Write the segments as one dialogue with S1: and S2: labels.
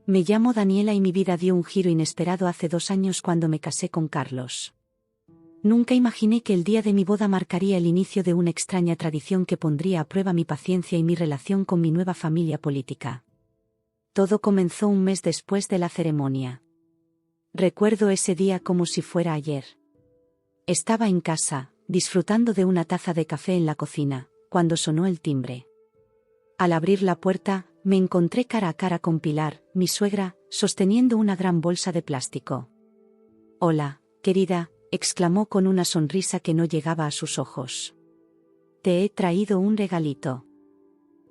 S1: Me llamo Daniela y mi vida dio un giro inesperado hace 2 años cuando me casé con Carlos. Nunca imaginé que el día de mi boda marcaría el inicio de una extraña tradición que pondría a prueba mi paciencia y mi relación con mi nueva familia política. Todo comenzó un mes después de la ceremonia. Recuerdo ese día como si fuera ayer. Estaba en casa, disfrutando de una taza de café en la cocina, cuando sonó el timbre. Al abrir la puerta, me encontré cara a cara con Pilar, mi suegra, sosteniendo una gran bolsa de plástico. «Hola, querida», exclamó con una sonrisa que no llegaba a sus ojos. «Te he traído un regalito».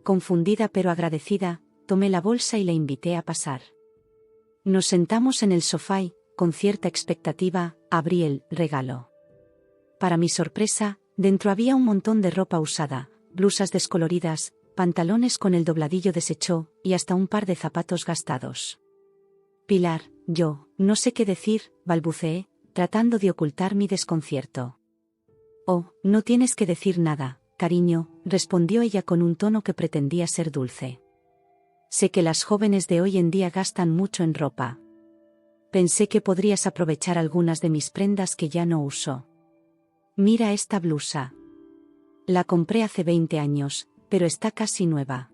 S1: Confundida pero agradecida, tomé la bolsa y la invité a pasar. Nos sentamos en el sofá y, con cierta expectativa, abrí el regalo. Para mi sorpresa, dentro había un montón de ropa usada, blusas descoloridas, pantalones con el dobladillo deshecho, y hasta un par de zapatos gastados. «Pilar, yo, no sé qué decir», balbuceé, tratando de ocultar mi desconcierto. «Oh, no tienes que decir nada, cariño», respondió ella con un tono que pretendía ser dulce. «Sé que las jóvenes de hoy en día gastan mucho en ropa. Pensé que podrías aprovechar algunas de mis prendas que ya no uso. Mira esta blusa. La compré hace 20 años, pero está casi nueva».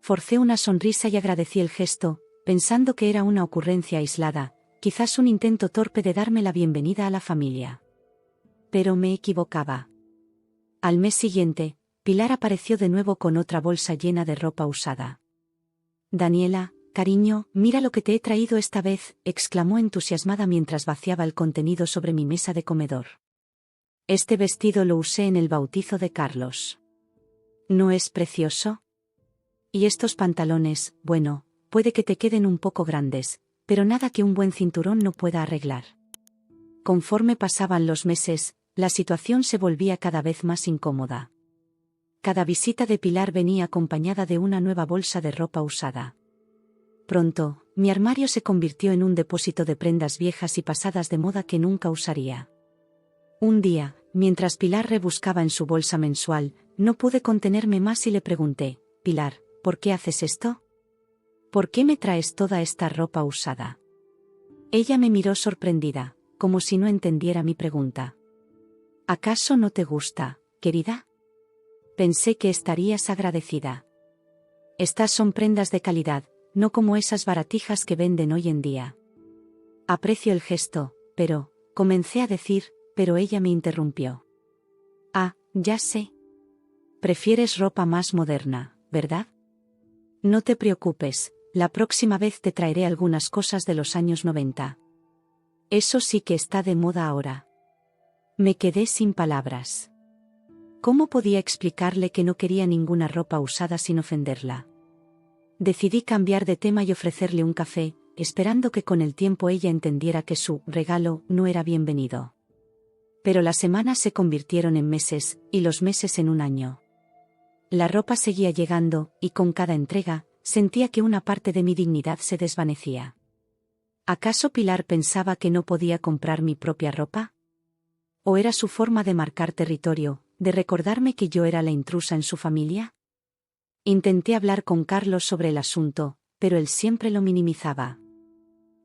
S1: Forcé una sonrisa y agradecí el gesto, pensando que era una ocurrencia aislada, quizás un intento torpe de darme la bienvenida a la familia. Pero me equivocaba. Al mes siguiente, Pilar apareció de nuevo con otra bolsa llena de ropa usada. «Daniela, cariño, mira lo que te he traído esta vez», exclamó entusiasmada mientras vaciaba el contenido sobre mi mesa de comedor. «Este vestido lo usé en el bautizo de Carlos. ¿No es precioso? Y estos pantalones, bueno, puede que te queden un poco grandes, pero nada que un buen cinturón no pueda arreglar». Conforme pasaban los meses, la situación se volvía cada vez más incómoda. Cada visita de Pilar venía acompañada de una nueva bolsa de ropa usada. Pronto, mi armario se convirtió en un depósito de prendas viejas y pasadas de moda que nunca usaría. Un día, mientras Pilar rebuscaba en su bolsa mensual, no pude contenerme más y le pregunté: «Pilar, ¿por qué haces esto? ¿Por qué me traes toda esta ropa usada?». Ella me miró sorprendida, como si no entendiera mi pregunta. «¿Acaso no te gusta, querida? Pensé que estarías agradecida. Estas son prendas de calidad, no como esas baratijas que venden hoy en día». «Aprecio el gesto, pero», comencé a decir, pero ella me interrumpió. «Ah, ya sé. Prefieres ropa más moderna, ¿verdad? No te preocupes, la próxima vez te traeré algunas cosas de los años 90. Eso sí que está de moda ahora». Me quedé sin palabras. ¿Cómo podía explicarle que no quería ninguna ropa usada sin ofenderla? Decidí cambiar de tema y ofrecerle un café, esperando que con el tiempo ella entendiera que su regalo no era bienvenido. Pero las semanas se convirtieron en meses, y los meses en un año. La ropa seguía llegando, y con cada entrega, sentía que una parte de mi dignidad se desvanecía. ¿Acaso Pilar pensaba que no podía comprar mi propia ropa? ¿O era su forma de marcar territorio, de recordarme que yo era la intrusa en su familia? Intenté hablar con Carlos sobre el asunto, pero él siempre lo minimizaba.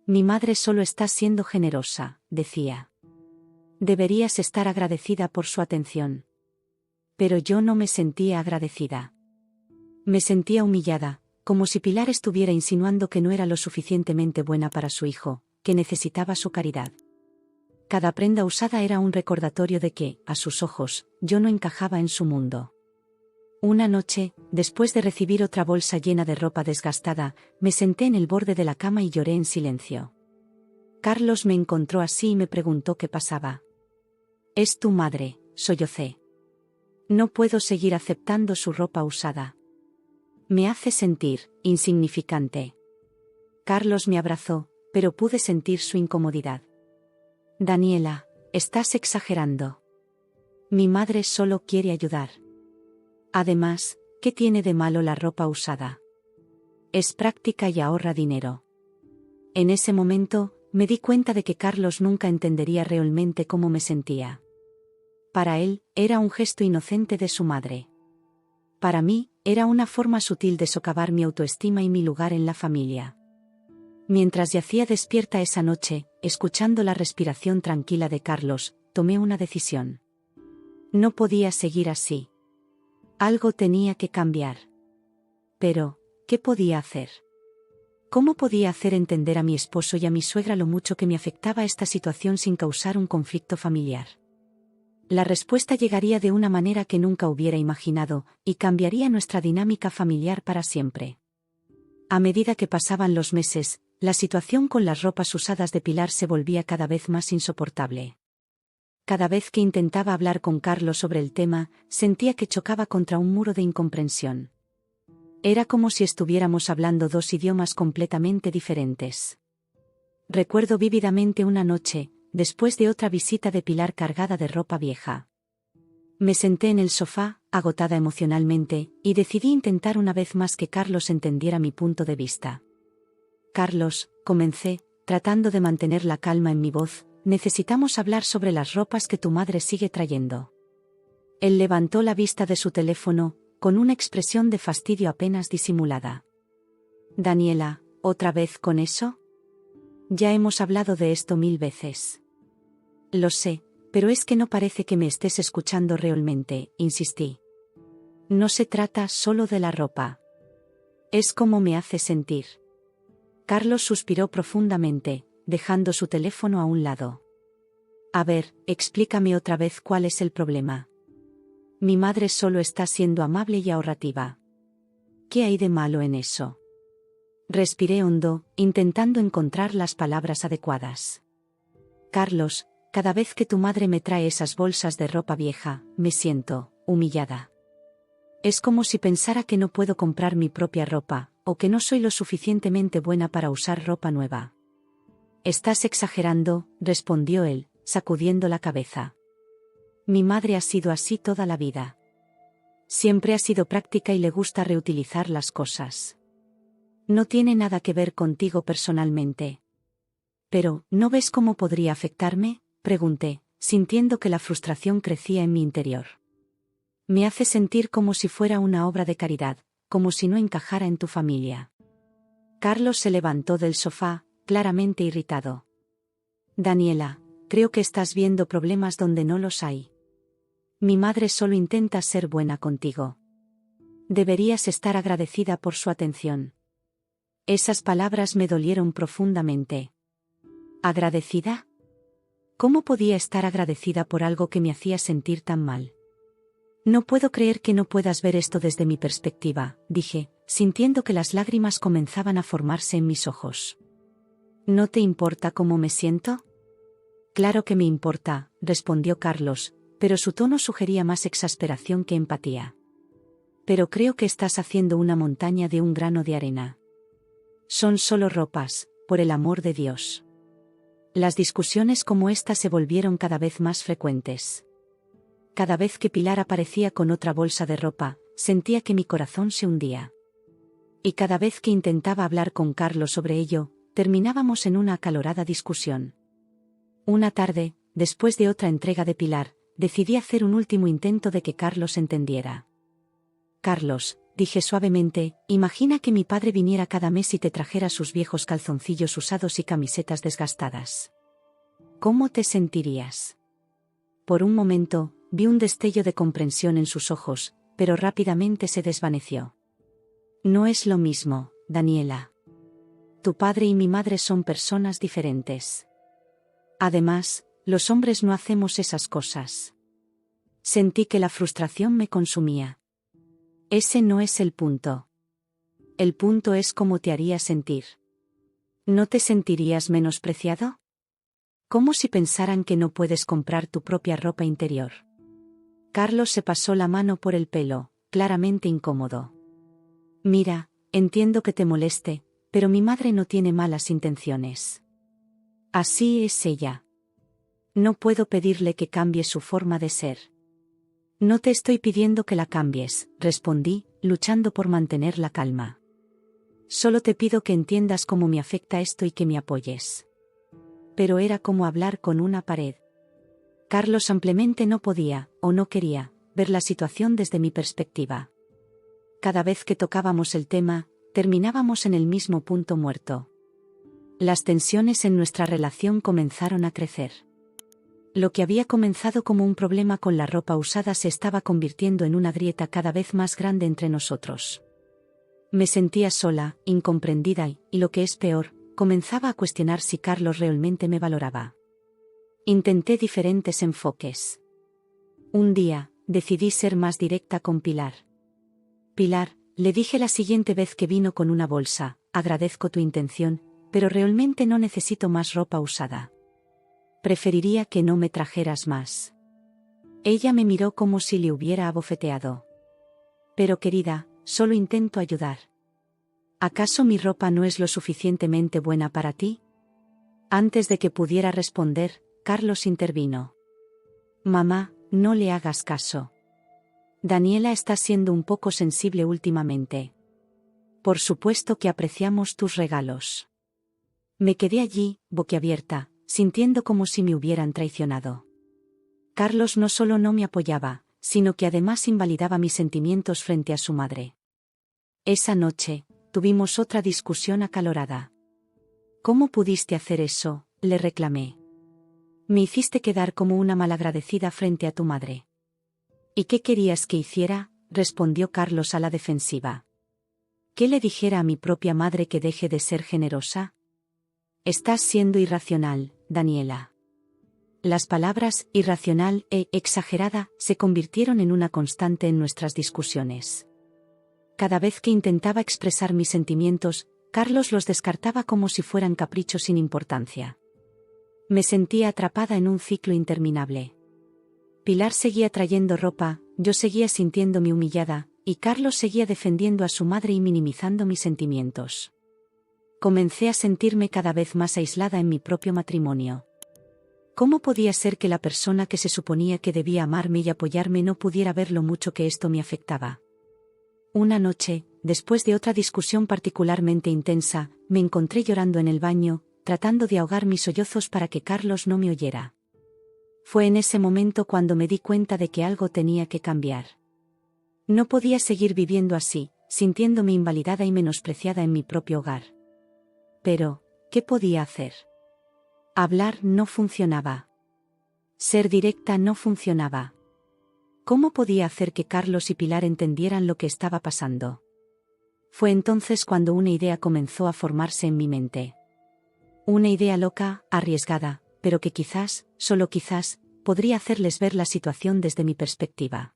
S1: «Mi madre solo está siendo generosa», decía. «Deberías estar agradecida por su atención». Pero yo no me sentía agradecida. Me sentía humillada, como si Pilar estuviera insinuando que no era lo suficientemente buena para su hijo, que necesitaba su caridad. Cada prenda usada era un recordatorio de que, a sus ojos, yo no encajaba en su mundo. Una noche, después de recibir otra bolsa llena de ropa desgastada, me senté en el borde de la cama y lloré en silencio. Carlos me encontró así y me preguntó qué pasaba. «Es tu madre», sollocé. «No puedo seguir aceptando su ropa usada. Me hace sentir insignificante». Carlos me abrazó, pero pude sentir su incomodidad. «Daniela, estás exagerando. Mi madre solo quiere ayudar. Además, ¿qué tiene de malo la ropa usada? Es práctica y ahorra dinero». En ese momento, me di cuenta de que Carlos nunca entendería realmente cómo me sentía. Para él, era un gesto inocente de su madre. Para mí, era una forma sutil de socavar mi autoestima y mi lugar en la familia. Mientras yacía despierta esa noche, escuchando la respiración tranquila de Carlos, tomé una decisión. No podía seguir así. Algo tenía que cambiar. Pero, ¿qué podía hacer? ¿Cómo podía hacer entender a mi esposo y a mi suegra lo mucho que me afectaba esta situación sin causar un conflicto familiar? La respuesta llegaría de una manera que nunca hubiera imaginado, y cambiaría nuestra dinámica familiar para siempre. A medida que pasaban los meses, la situación con las ropas usadas de Pilar se volvía cada vez más insoportable. Cada vez que intentaba hablar con Carlos sobre el tema, sentía que chocaba contra un muro de incomprensión. Era como si estuviéramos hablando dos idiomas completamente diferentes. Recuerdo vívidamente una noche, después de otra visita de Pilar cargada de ropa vieja. Me senté en el sofá, agotada emocionalmente, y decidí intentar una vez más que Carlos entendiera mi punto de vista. Carlos, comencé, tratando de mantener la calma en mi voz, necesitamos hablar sobre las ropas que tu madre sigue trayendo. Él levantó la vista de su teléfono, con una expresión de fastidio apenas disimulada. Daniela, ¿otra vez con eso? Ya hemos hablado de esto 1000 veces. Lo sé, pero es que no parece que me estés escuchando realmente, insistí. No se trata solo de la ropa. Es como me hace sentir. Carlos suspiró profundamente, dejando su teléfono a un lado. A ver, explícame otra vez cuál es el problema. Mi madre solo está siendo amable y ahorrativa. ¿Qué hay de malo en eso? Respiré hondo, intentando encontrar las palabras adecuadas. Carlos, cada vez que tu madre me trae esas bolsas de ropa vieja, me siento humillada. Es como si pensara que no puedo comprar mi propia ropa, o que no soy lo suficientemente buena para usar ropa nueva. Estás exagerando, respondió él, sacudiendo la cabeza. Mi madre ha sido así toda la vida. Siempre ha sido práctica y le gusta reutilizar las cosas. No tiene nada que ver contigo personalmente. Pero, ¿no ves cómo podría afectarme?, pregunté, sintiendo que la frustración crecía en mi interior. Me hace sentir como si fuera una obra de caridad, como si no encajara en tu familia. Carlos se levantó del sofá, claramente irritado. Daniela, creo que estás viendo problemas donde no los hay. Mi madre solo intenta ser buena contigo. Deberías estar agradecida por su atención. Esas palabras me dolieron profundamente. ¿Agradecida? ¿Cómo podía estar agradecida por algo que me hacía sentir tan mal? No puedo creer que no puedas ver esto desde mi perspectiva, dije, sintiendo que las lágrimas comenzaban a formarse en mis ojos. ¿No te importa cómo me siento? Claro que me importa, respondió Carlos, pero su tono sugería más exasperación que empatía. Pero creo que estás haciendo una montaña de un grano de arena. Son solo ropas, por el amor de Dios. Las discusiones como esta se volvieron cada vez más frecuentes. Cada vez que Pilar aparecía con otra bolsa de ropa, sentía que mi corazón se hundía. Y cada vez que intentaba hablar con Carlos sobre ello, terminábamos en una acalorada discusión. Una tarde, después de otra entrega de Pilar, decidí hacer un último intento de que Carlos entendiera. Carlos, dije suavemente, imagina que mi padre viniera cada mes y te trajera sus viejos calzoncillos usados y camisetas desgastadas. ¿Cómo te sentirías? Por un momento, vi un destello de comprensión en sus ojos, pero rápidamente se desvaneció. No es lo mismo, Daniela. Tu padre y mi madre son personas diferentes. Además, los hombres no hacemos esas cosas. Sentí que la frustración me consumía. Ese no es el punto. El punto es cómo te haría sentir. ¿No te sentirías menospreciado? Como si pensaran que no puedes comprar tu propia ropa interior. Carlos se pasó la mano por el pelo, claramente incómodo. Mira, entiendo que te moleste, pero mi madre no tiene malas intenciones. Así es ella. No puedo pedirle que cambie su forma de ser. No te estoy pidiendo que la cambies, respondí, luchando por mantener la calma. Solo te pido que entiendas cómo me afecta esto y que me apoyes. Pero era como hablar con una pared. Carlos simplemente no podía, o no quería, ver la situación desde mi perspectiva. Cada vez que tocábamos el tema, terminábamos en el mismo punto muerto. Las tensiones en nuestra relación comenzaron a crecer. Lo que había comenzado como un problema con la ropa usada se estaba convirtiendo en una grieta cada vez más grande entre nosotros. Me sentía sola, incomprendida y lo que es peor, comenzaba a cuestionar si Carlos realmente me valoraba. Intenté diferentes enfoques. Un día, decidí ser más directa con Pilar. Pilar, le dije la siguiente vez que vino con una bolsa, agradezco tu intención, pero realmente no necesito más ropa usada. Preferiría que no me trajeras más. Ella me miró como si le hubiera abofeteado. Pero querida, solo intento ayudar. ¿Acaso mi ropa no es lo suficientemente buena para ti? Antes de que pudiera responder, Carlos intervino. Mamá, no le hagas caso. Daniela está siendo un poco sensible últimamente. Por supuesto que apreciamos tus regalos. Me quedé allí, boquiabierta, sintiendo como si me hubieran traicionado. Carlos no solo no me apoyaba, sino que además invalidaba mis sentimientos frente a su madre. Esa noche, tuvimos otra discusión acalorada. ¿Cómo pudiste hacer eso?, le reclamé. Me hiciste quedar como una malagradecida frente a tu madre. ¿Y qué querías que hiciera?, respondió Carlos a la defensiva. ¿Qué le dijera a mi propia madre que deje de ser generosa? Estás siendo irracional, Daniela. Las palabras irracional e exagerada se convirtieron en una constante en nuestras discusiones. Cada vez que intentaba expresar mis sentimientos, Carlos los descartaba como si fueran caprichos sin importancia. Me sentía atrapada en un ciclo interminable. Pilar seguía trayendo ropa, yo seguía sintiéndome humillada, y Carlos seguía defendiendo a su madre y minimizando mis sentimientos. Comencé a sentirme cada vez más aislada en mi propio matrimonio. ¿Cómo podía ser que la persona que se suponía que debía amarme y apoyarme no pudiera ver lo mucho que esto me afectaba? Una noche, después de otra discusión particularmente intensa, me encontré llorando en el baño, tratando de ahogar mis sollozos para que Carlos no me oyera. Fue en ese momento cuando me di cuenta de que algo tenía que cambiar. No podía seguir viviendo así, sintiéndome invalidada y menospreciada en mi propio hogar. Pero, ¿qué podía hacer? Hablar no funcionaba. Ser directa no funcionaba. ¿Cómo podía hacer que Carlos y Pilar entendieran lo que estaba pasando? Fue entonces cuando una idea comenzó a formarse en mi mente. Una idea loca, arriesgada, pero que quizás, solo quizás, podría hacerles ver la situación desde mi perspectiva.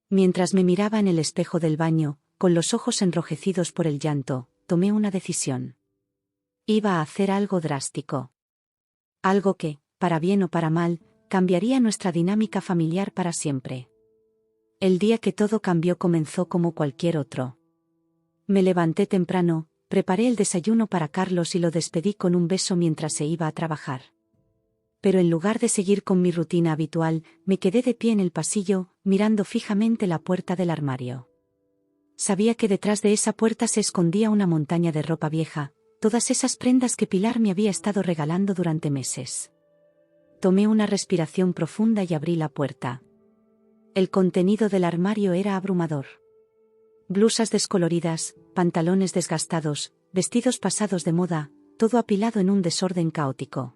S1: Mientras me miraba en el espejo del baño, con los ojos enrojecidos por el llanto, tomé una decisión. Iba a hacer algo drástico. Algo que, para bien o para mal, cambiaría nuestra dinámica familiar para siempre. El día que todo cambió comenzó como cualquier otro. Me levanté temprano, preparé el desayuno para Carlos y lo despedí con un beso mientras se iba a trabajar. Pero en lugar de seguir con mi rutina habitual, me quedé de pie en el pasillo, mirando fijamente la puerta del armario. Sabía que detrás de esa puerta se escondía una montaña de ropa vieja, todas esas prendas que Pilar me había estado regalando durante meses. Tomé una respiración profunda y abrí la puerta. El contenido del armario era abrumador. Blusas descoloridas, pantalones desgastados, vestidos pasados de moda, todo apilado en un desorden caótico.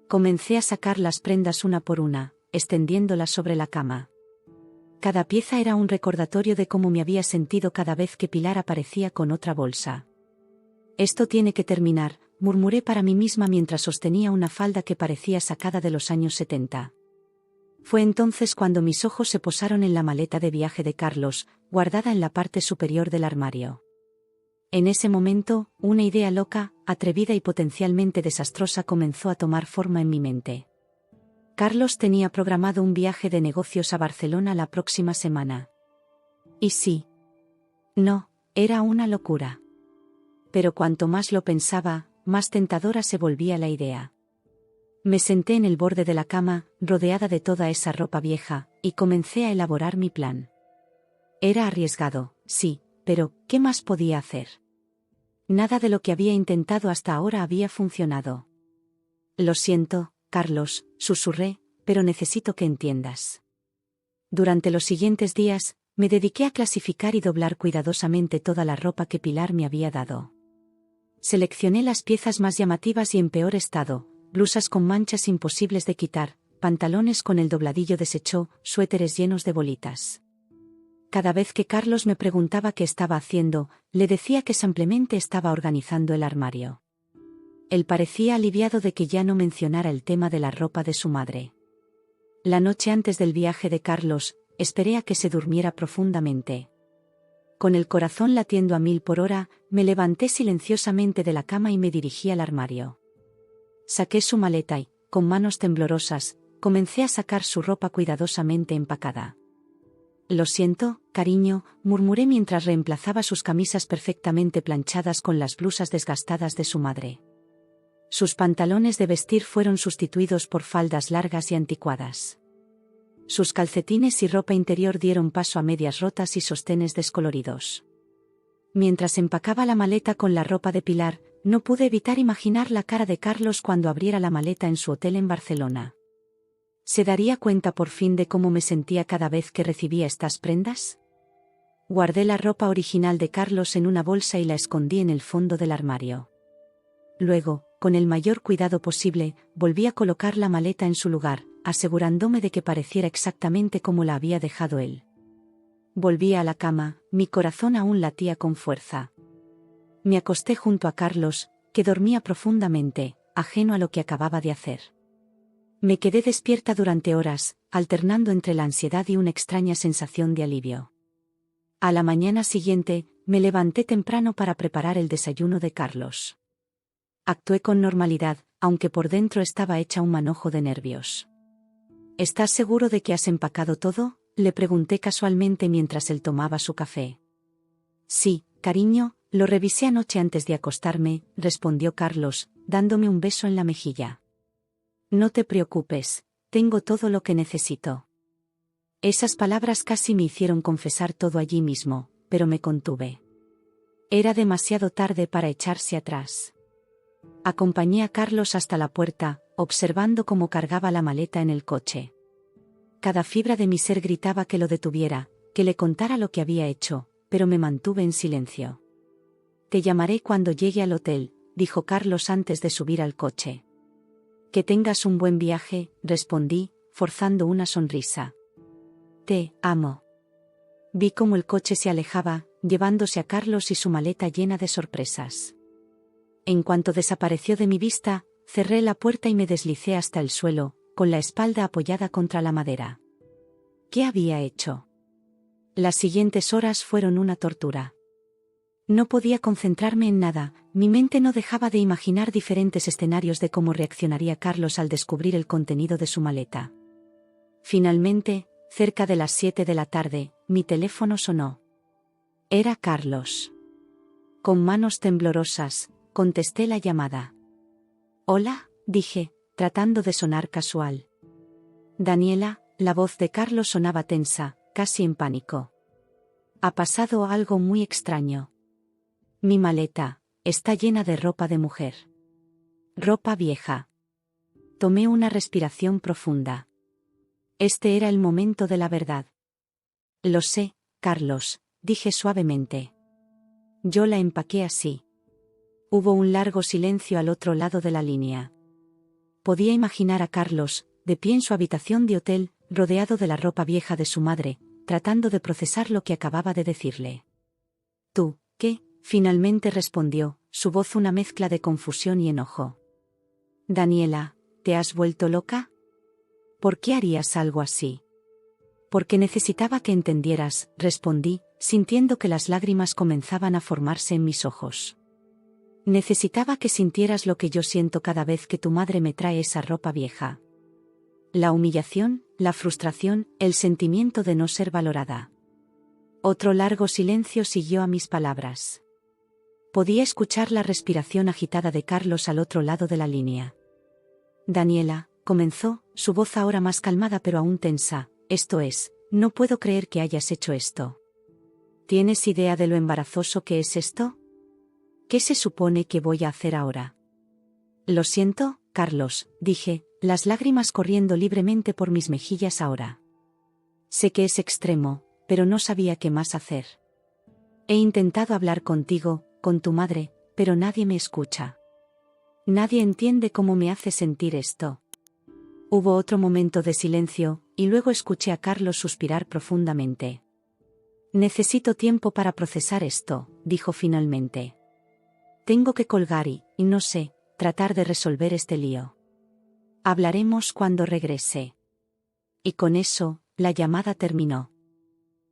S1: Comencé a sacar las prendas una por una, extendiéndolas sobre la cama. Cada pieza era un recordatorio de cómo me había sentido cada vez que Pilar aparecía con otra bolsa. Esto tiene que terminar, murmuré para mí misma mientras sostenía una falda que parecía sacada de los años 70. Fue entonces cuando mis ojos se posaron en la maleta de viaje de Carlos, guardada en la parte superior del armario. En ese momento, una idea loca, atrevida y potencialmente desastrosa comenzó a tomar forma en mi mente. Carlos tenía programado un viaje de negocios a Barcelona la próxima semana. ¿Y sí? No, era una locura. Pero cuanto más lo pensaba, más tentadora se volvía la idea. Me senté en el borde de la cama, rodeada de toda esa ropa vieja, y comencé a elaborar mi plan. Era arriesgado, sí, pero ¿qué más podía hacer? Nada de lo que había intentado hasta ahora había funcionado. Lo siento, Carlos, susurré, pero necesito que entiendas. Durante los siguientes días, me dediqué a clasificar y doblar cuidadosamente toda la ropa que Pilar me había dado. Seleccioné las piezas más llamativas y en peor estado, blusas con manchas imposibles de quitar, pantalones con el dobladillo deshecho, suéteres llenos de bolitas. Cada vez que Carlos me preguntaba qué estaba haciendo, le decía que simplemente estaba organizando el armario. Él parecía aliviado de que ya no mencionara el tema de la ropa de su madre. La noche antes del viaje de Carlos, esperé a que se durmiera profundamente. Con el corazón latiendo a 1000 por hora, me levanté silenciosamente de la cama y me dirigí al armario. Saqué su maleta y, con manos temblorosas, comencé a sacar su ropa cuidadosamente empacada. «Lo siento, cariño», murmuré mientras reemplazaba sus camisas perfectamente planchadas con las blusas desgastadas de su madre. Sus pantalones de vestir fueron sustituidos por faldas largas y anticuadas. Sus calcetines y ropa interior dieron paso a medias rotas y sostenes descoloridos. Mientras empacaba la maleta con la ropa de Pilar, no pude evitar imaginar la cara de Carlos cuando abriera la maleta en su hotel en Barcelona. ¿Se daría cuenta por fin de cómo me sentía cada vez que recibía estas prendas? Guardé la ropa original de Carlos en una bolsa y la escondí en el fondo del armario. Luego, con el mayor cuidado posible, volví a colocar la maleta en su lugar, asegurándome de que pareciera exactamente como la había dejado él. Volví a la cama, mi corazón aún latía con fuerza. Me acosté junto a Carlos, que dormía profundamente, ajeno a lo que acababa de hacer. Me quedé despierta durante horas, alternando entre la ansiedad y una extraña sensación de alivio. A la mañana siguiente, me levanté temprano para preparar el desayuno de Carlos. Actué con normalidad, aunque por dentro estaba hecha un manojo de nervios. ¿Estás seguro de que has empacado todo?, le pregunté casualmente mientras él tomaba su café. Sí, cariño, lo revisé anoche antes de acostarme, respondió Carlos, dándome un beso en la mejilla. No te preocupes, tengo todo lo que necesito. Esas palabras casi me hicieron confesar todo allí mismo, pero me contuve. Era demasiado tarde para echarse atrás. Acompañé a Carlos hasta la puerta, observando cómo cargaba la maleta en el coche. Cada fibra de mi ser gritaba que lo detuviera, que le contara lo que había hecho, pero me mantuve en silencio. Te llamaré cuando llegue al hotel, dijo Carlos antes de subir al coche. Que tengas un buen viaje, respondí, forzando una sonrisa. Te amo. Vi cómo el coche se alejaba, llevándose a Carlos y su maleta llena de sorpresas. En cuanto desapareció de mi vista, cerré la puerta y me deslicé hasta el suelo, con la espalda apoyada contra la madera. ¿Qué había hecho? Las siguientes horas fueron una tortura. No podía concentrarme en nada, mi mente no dejaba de imaginar diferentes escenarios de cómo reaccionaría Carlos al descubrir el contenido de su maleta. Finalmente, cerca de las 7 de la tarde, mi teléfono sonó. Era Carlos. Con manos temblorosas, contesté la llamada. «Hola», dije, tratando de sonar casual. «Daniela», la voz de Carlos sonaba tensa, casi en pánico. «Ha pasado algo muy extraño. Mi maleta está llena de ropa de mujer. Ropa vieja». Tomé una respiración profunda. Este era el momento de la verdad. «Lo sé, Carlos», dije suavemente. «Yo la empaqué así». Hubo un largo silencio al otro lado de la línea. Podía imaginar a Carlos, de pie en su habitación de hotel, rodeado de la ropa vieja de su madre, tratando de procesar lo que acababa de decirle. «¿Tú, qué?», finalmente respondió, su voz una mezcla de confusión y enojo. «Daniela, ¿te has vuelto loca? ¿Por qué harías algo así?» «Porque necesitaba que entendieras», respondí, sintiendo que las lágrimas comenzaban a formarse en mis ojos. «Necesitaba que sintieras lo que yo siento cada vez que tu madre me trae esa ropa vieja. La humillación, la frustración, el sentimiento de no ser valorada». Otro largo silencio siguió a mis palabras. Podía escuchar la respiración agitada de Carlos al otro lado de la línea. «Daniela», comenzó, su voz ahora más calmada pero aún tensa, «esto es, no puedo creer que hayas hecho esto. ¿Tienes idea de lo embarazoso que es esto? ¿Qué se supone que voy a hacer ahora?» «Lo siento, Carlos», dije, las lágrimas corriendo libremente por mis mejillas ahora. «Sé que es extremo, pero no sabía qué más hacer. He intentado hablar contigo, con tu madre, pero nadie me escucha. Nadie entiende cómo me hace sentir esto. Hubo otro momento de silencio, y luego escuché a Carlos suspirar profundamente. Necesito tiempo para procesar esto, dijo finalmente. Tengo que colgar y no sé, tratar de resolver este lío. Hablaremos cuando regrese. Y con eso, la llamada terminó.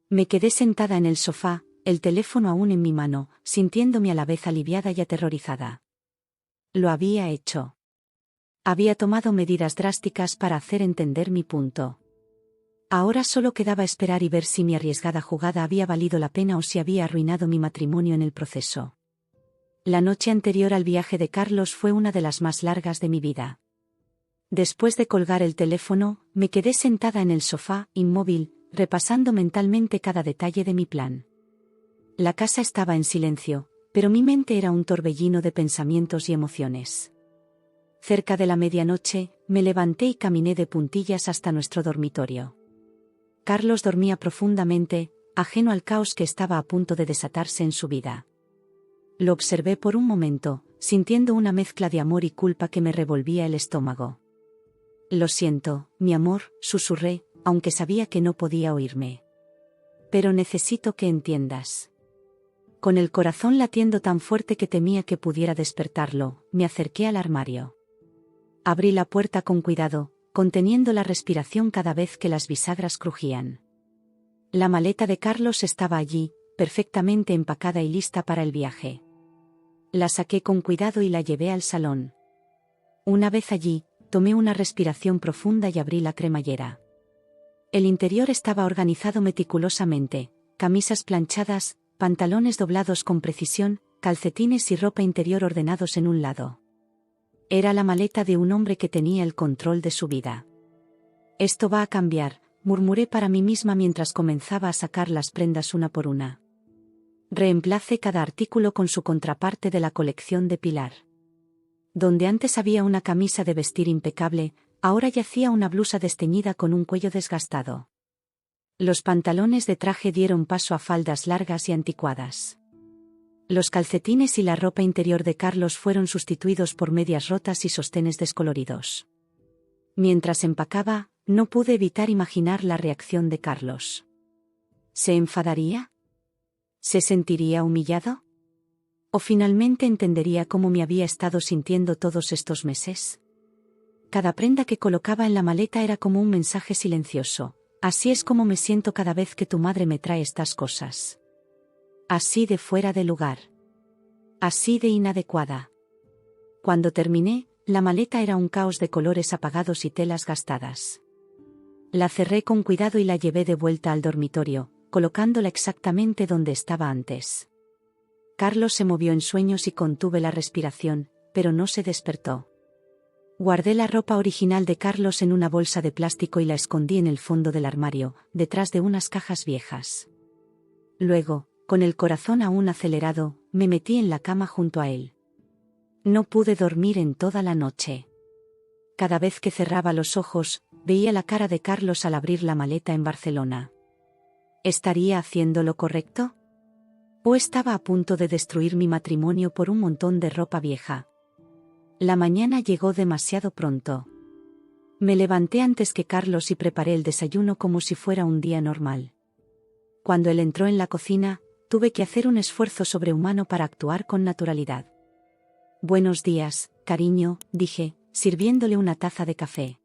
S1: Me quedé sentada en el sofá, el teléfono aún en mi mano, sintiéndome a la vez aliviada y aterrorizada. Lo había hecho. Había tomado medidas drásticas para hacer entender mi punto. Ahora solo quedaba esperar y ver si mi arriesgada jugada había valido la pena o si había arruinado mi matrimonio en el proceso. La noche anterior al viaje de Carlos fue una de las más largas de mi vida. Después de colgar el teléfono, me quedé sentada en el sofá, inmóvil, repasando mentalmente cada detalle de mi plan. La casa estaba en silencio, pero mi mente era un torbellino de pensamientos y emociones. Cerca de la medianoche, me levanté y caminé de puntillas hasta nuestro dormitorio. Carlos dormía profundamente, ajeno al caos que estaba a punto de desatarse en su vida. Lo observé por un momento, sintiendo una mezcla de amor y culpa que me revolvía el estómago. Lo siento, mi amor, susurré, aunque sabía que no podía oírme. Pero necesito que entiendas. Con el corazón latiendo tan fuerte que temía que pudiera despertarlo, me acerqué al armario. Abrí la puerta con cuidado, conteniendo la respiración cada vez que las bisagras crujían. La maleta de Carlos estaba allí, perfectamente empacada y lista para el viaje. La saqué con cuidado y la llevé al salón. Una vez allí, tomé una respiración profunda y abrí la cremallera. El interior estaba organizado meticulosamente, camisas planchadas, pantalones doblados con precisión, calcetines y ropa interior ordenados en un lado. Era la maleta de un hombre que tenía el control de su vida. Esto va a cambiar, murmuré para mí misma mientras comenzaba a sacar las prendas una por una. Reemplace cada artículo con su contraparte de la colección de Pilar. Donde antes había una camisa de vestir impecable, ahora yacía una blusa desteñida con un cuello desgastado. Los pantalones de traje dieron paso a faldas largas y anticuadas. Los calcetines y la ropa interior de Carlos fueron sustituidos por medias rotas y sostenes descoloridos. Mientras empacaba, no pude evitar imaginar la reacción de Carlos. ¿Se enfadaría? ¿Se sentiría humillado? ¿O finalmente entendería cómo me había estado sintiendo todos estos meses? Cada prenda que colocaba en la maleta era como un mensaje silencioso. Así es como me siento cada vez que tu madre me trae estas cosas. Así de fuera de lugar. Así de inadecuada. Cuando terminé, la maleta era un caos de colores apagados y telas gastadas. La cerré con cuidado y la llevé de vuelta al dormitorio, colocándola exactamente donde estaba antes. Carlos se movió en sueños y contuve la respiración, pero no se despertó. Guardé la ropa original de Carlos en una bolsa de plástico y la escondí en el fondo del armario, detrás de unas cajas viejas. Luego, con el corazón aún acelerado, me metí en la cama junto a él. No pude dormir en toda la noche. Cada vez que cerraba los ojos, veía la cara de Carlos al abrir la maleta en Barcelona. ¿Estaría haciendo lo correcto? ¿O estaba a punto de destruir mi matrimonio por un montón de ropa vieja? La mañana llegó demasiado pronto. Me levanté antes que Carlos y preparé el desayuno como si fuera un día normal. Cuando él entró en la cocina, tuve que hacer un esfuerzo sobrehumano para actuar con naturalidad. Buenos días, cariño, dije, sirviéndole una taza de café.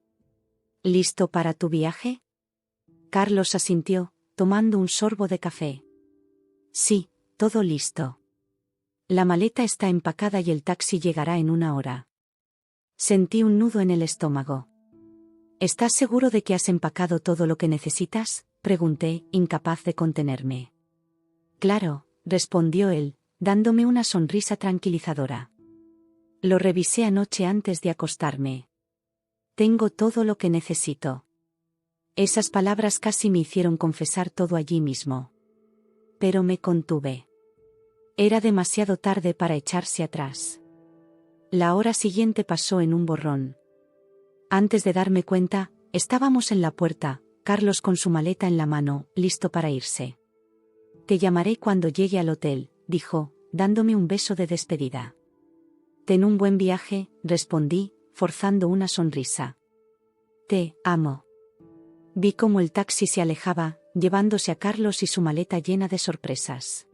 S1: ¿Listo para tu viaje? Carlos asintió, tomando un sorbo de café. Sí, todo listo. La maleta está empacada y el taxi llegará en 1 hora. Sentí un nudo en el estómago. ¿Estás seguro de que has empacado todo lo que necesitas?, pregunté, incapaz de contenerme. Claro, respondió él, dándome una sonrisa tranquilizadora. Lo revisé anoche antes de acostarme. Tengo todo lo que necesito. Esas palabras casi me hicieron confesar todo allí mismo. Pero me contuve. Era demasiado tarde para echarse atrás. La hora siguiente pasó en un borrón. Antes de darme cuenta, estábamos en la puerta, Carlos con su maleta en la mano, listo para irse. Te llamaré cuando llegue al hotel, dijo, dándome un beso de despedida. Ten un buen viaje, respondí, forzando una sonrisa. Te amo. Vi cómo el taxi se alejaba, llevándose a Carlos y su maleta llena de sorpresas.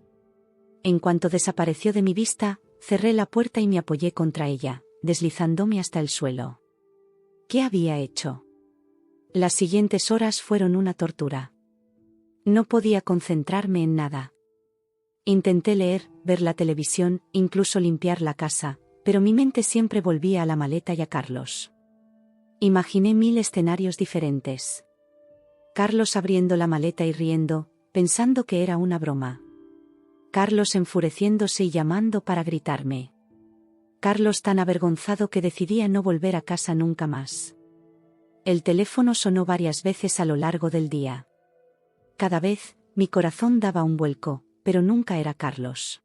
S1: En cuanto desapareció de mi vista, cerré la puerta y me apoyé contra ella, deslizándome hasta el suelo. ¿Qué había hecho? Las siguientes horas fueron una tortura. No podía concentrarme en nada. Intenté leer, ver la televisión, incluso limpiar la casa, pero mi mente siempre volvía a la maleta y a Carlos. Imaginé 1000 escenarios diferentes. Carlos abriendo la maleta y riendo, pensando que era una broma. Carlos enfureciéndose y llamando para gritarme. Carlos tan avergonzado que decidía no volver a casa nunca más. El teléfono sonó varias veces a lo largo del día. Cada vez, mi corazón daba un vuelco, pero nunca era Carlos.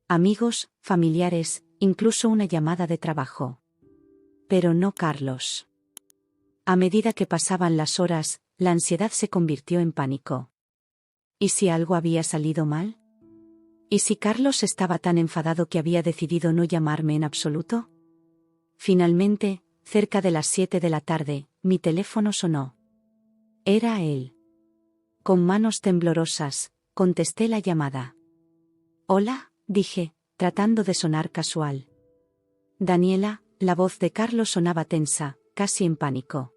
S1: Amigos, familiares, incluso una llamada de trabajo. Pero no Carlos. A medida que pasaban las horas, la ansiedad se convirtió en pánico. ¿Y si algo había salido mal? ¿Y si Carlos estaba tan enfadado que había decidido no llamarme en absoluto? Finalmente, cerca de las 7 de la tarde, mi teléfono sonó. Era él. Con manos temblorosas, contesté la llamada. Hola, dije, tratando de sonar casual. Daniela, la voz de Carlos sonaba tensa, casi en pánico.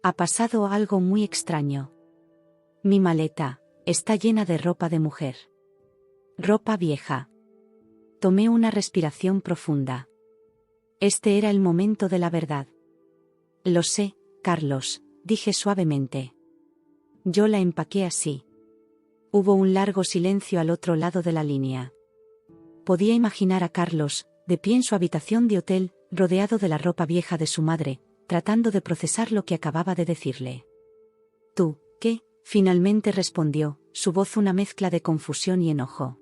S1: Ha pasado algo muy extraño. Mi maleta está llena de ropa de mujer. Ropa vieja. Tomé una respiración profunda. Este era el momento de la verdad. Lo sé, Carlos, dije suavemente. Yo la empaqué así. Hubo un largo silencio al otro lado de la línea. Podía imaginar a Carlos, de pie en su habitación de hotel, rodeado de la ropa vieja de su madre, tratando de procesar lo que acababa de decirle. ¿Tú, qué? Finalmente respondió, su voz una mezcla de confusión y enojo.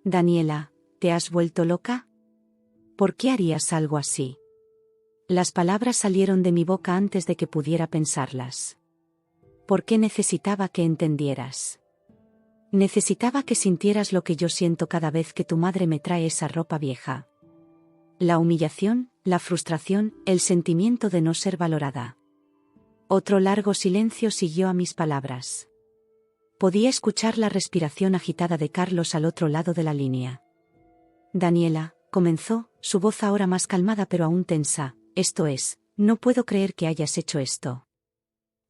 S1: Daniela, ¿te has vuelto loca? ¿Por qué harías algo así? Las palabras salieron de mi boca antes de que pudiera pensarlas. ¿Por qué necesitaba que entendieras? Necesitaba que sintieras lo que yo siento cada vez que tu madre me trae esa ropa vieja. La humillación, la frustración, el sentimiento de no ser valorada. Otro largo silencio siguió a mis palabras. Podía escuchar la respiración agitada de Carlos al otro lado de la línea. Daniela, comenzó, su voz ahora más calmada pero aún tensa, esto es, no puedo creer que hayas hecho esto.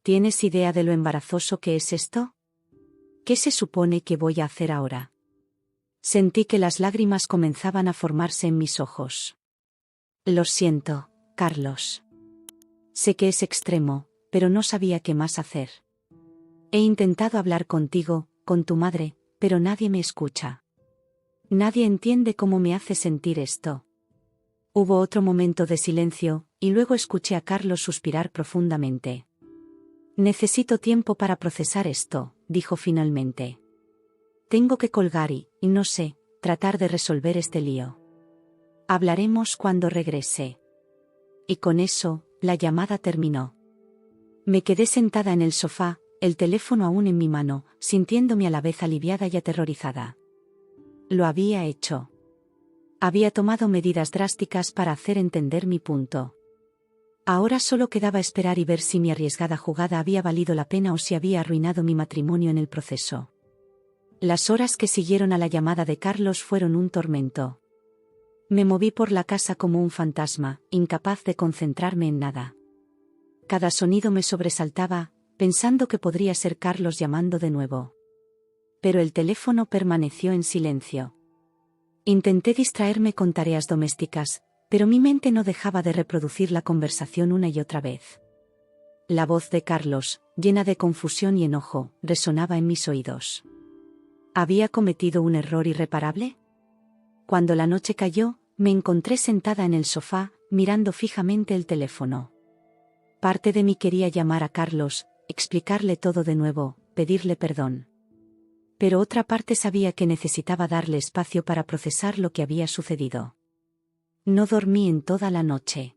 S1: ¿Tienes idea de lo embarazoso que es esto? ¿Qué se supone que voy a hacer ahora? Sentí que las lágrimas comenzaban a formarse en mis ojos. Lo siento, Carlos. Sé que es extremo, pero no sabía qué más hacer. He intentado hablar contigo, con tu madre, pero nadie me escucha. Nadie entiende cómo me hace sentir esto. Hubo otro momento de silencio, y luego escuché a Carlos suspirar profundamente. Necesito tiempo para procesar esto, dijo finalmente. Tengo que colgar y no sé, tratar de resolver este lío. Hablaremos cuando regrese. Y con eso, la llamada terminó. Me quedé sentada en el sofá, el teléfono aún en mi mano, sintiéndome a la vez aliviada y aterrorizada. Lo había hecho. Había tomado medidas drásticas para hacer entender mi punto. Ahora solo quedaba esperar y ver si mi arriesgada jugada había valido la pena o si había arruinado mi matrimonio en el proceso. Las horas que siguieron a la llamada de Carlos fueron un tormento. Me moví por la casa como un fantasma, incapaz de concentrarme en nada. Cada sonido me sobresaltaba, pensando que podría ser Carlos llamando de nuevo. Pero el teléfono permaneció en silencio. Intenté distraerme con tareas domésticas, pero mi mente no dejaba de reproducir la conversación una y otra vez. La voz de Carlos, llena de confusión y enojo, resonaba en mis oídos. ¿Había cometido un error irreparable? Cuando la noche cayó, me encontré sentada en el sofá, mirando fijamente el teléfono. Parte de mí quería llamar a Carlos, explicarle todo de nuevo, pedirle perdón. Pero otra parte sabía que necesitaba darle espacio para procesar lo que había sucedido. No dormí en toda la noche.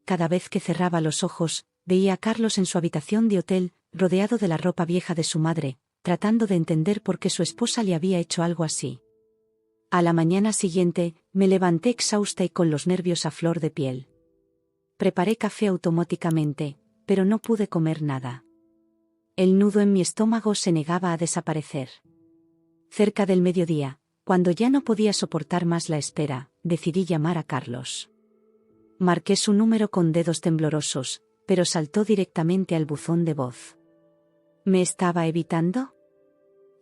S1: Cada vez que cerraba los ojos, veía a Carlos en su habitación de hotel, rodeado de la ropa vieja de su madre, tratando de entender por qué su esposa le había hecho algo así. A la mañana siguiente, me levanté exhausta y con los nervios a flor de piel. Preparé café automáticamente, pero no pude comer nada. El nudo en mi estómago se negaba a desaparecer. Cerca del mediodía, cuando ya no podía soportar más la espera, decidí llamar a Carlos. Marqué su número con dedos temblorosos, pero saltó directamente al buzón de voz. ¿Me estaba evitando?